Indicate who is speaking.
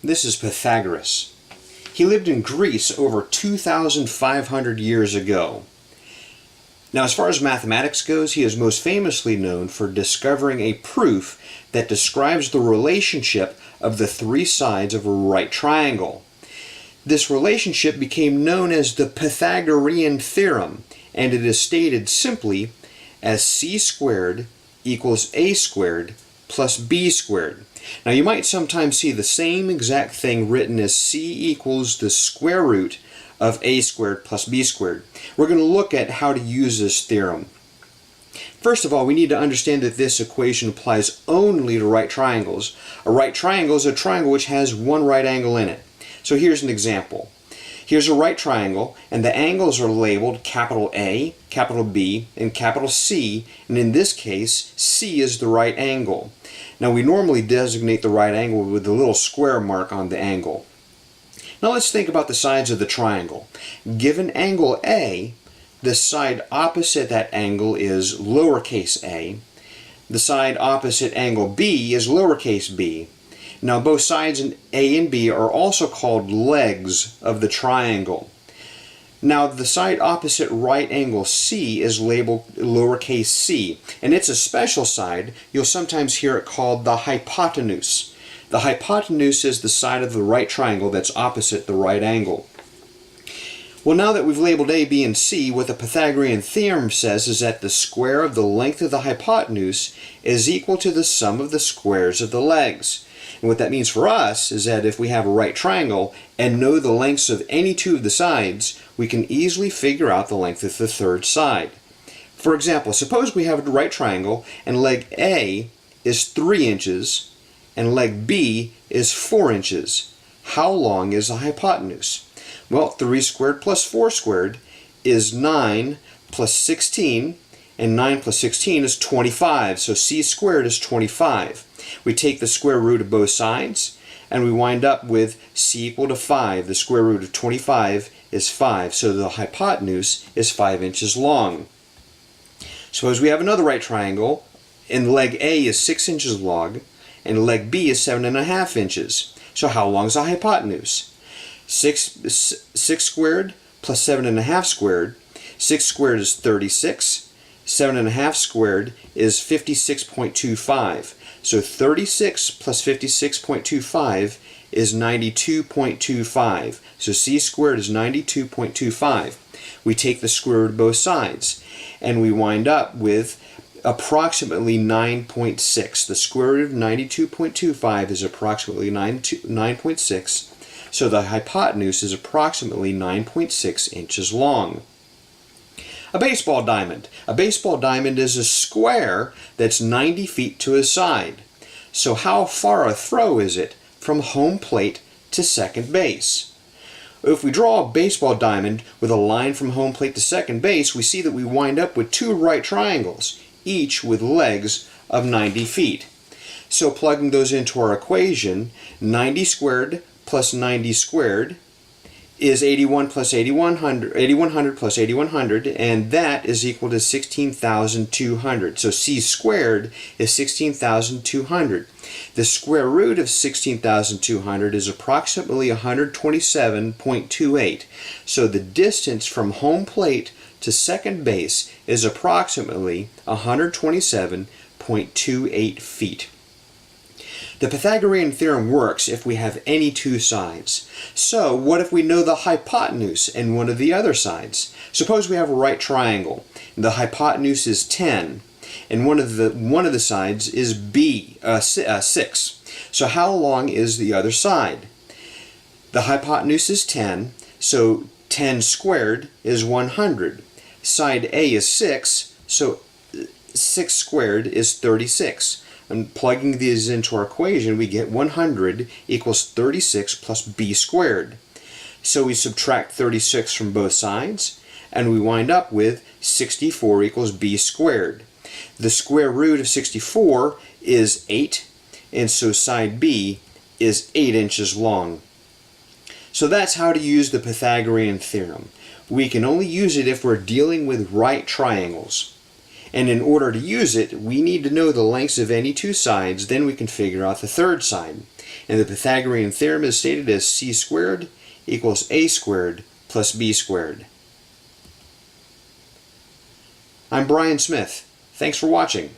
Speaker 1: This is Pythagoras. He lived in Greece over 2,500 years ago. Now, as far as mathematics goes, he is most famously known for discovering a proof that describes the relationship of the three sides of a right triangle. This relationship became known as the Pythagorean Theorem, and it is stated simply as c squared equals a squared plus b squared. Now, you might sometimes see the same exact thing written as c equals the square root of a squared plus b squared. We're going to look at how to use this theorem. First of all, we need to understand that this equation applies only to right triangles. A right triangle is a triangle which has one right angle in it. So here's an example. Here's a right triangle, and the angles are labeled capital A, capital B, and capital C, and in this case, C is the right angle. Now, we normally designate the right angle with the little square mark on the angle. Now let's think about the sides of the triangle. Given angle A, the side opposite that angle is lowercase a. The side opposite angle B is lowercase b. Now, both sides in A and B are also called legs of the triangle. Now, the side opposite right angle C is labeled lowercase c, and it's a special side. You'll sometimes hear it called the hypotenuse. The hypotenuse is the side of the right triangle that's opposite the right angle. Well, now that we've labeled A, B, and C, what the Pythagorean Theorem says is that the square of the length of the hypotenuse is equal to the sum of the squares of the legs. And what that means for us is that if we have a right triangle and know the lengths of any two of the sides, we can easily figure out the length of the third side. For example, suppose we have a right triangle and leg A is 3 inches and leg B is 4 inches. How long is the hypotenuse? Well, 3 squared plus 4 squared is 9 plus 16, and 9 plus 16 is 25, so c squared is 25. We take the square root of both sides, and we wind up with c equal to 5. The square root of 25 is 5, so the hypotenuse is 5 inches long. Suppose we have another right triangle, and leg A is 6 inches long, and leg B is 7.5 inches. So how long is the hypotenuse? 6 squared plus 7.5 squared. 6 squared is 36. 7.5 squared is 56.25. So 36 plus 56.25 is 92.25. So c squared is 92.25. We take the square root of both sides, and we wind up with approximately 9.6. The square root of 92.25 is approximately 9.6. So the hypotenuse is approximately 9.6 inches long. A baseball diamond. A baseball diamond is a square that's 90 feet to a side. So how far a throw is it from home plate to second base? If we draw a baseball diamond with a line from home plate to second base, we see that we wind up with two right triangles, each with legs of 90 feet. So plugging those into our equation, 90 squared plus 90 squared is 81 plus 8100 plus 8100, and that is equal to 16,200. So c squared is 16,200. The square root of 16,200 is approximately 127.28. So the distance from home plate to second base is approximately 127.28 feet. The Pythagorean theorem works if we have any two sides. So what if we know the hypotenuse and one of the other sides? Suppose we have a right triangle. The hypotenuse is 10, and one of the sides is 6. So how long is the other side? The hypotenuse is 10, so 10 squared is 100. Side A is 6, so 6 squared is 36. And plugging these into our equation, we get 100 equals 36 plus b squared. So we subtract 36 from both sides, and we wind up with 64 equals b squared. The square root of 64 is 8, and so side B is 8 inches long. So that's how to use the Pythagorean theorem. We can only use it if we're dealing with right triangles. And in order to use it, we need to know the lengths of any two sides, then we can figure out the third side. And the Pythagorean theorem is stated as c squared equals a squared plus b squared. I'm Brian Smith. Thanks for watching.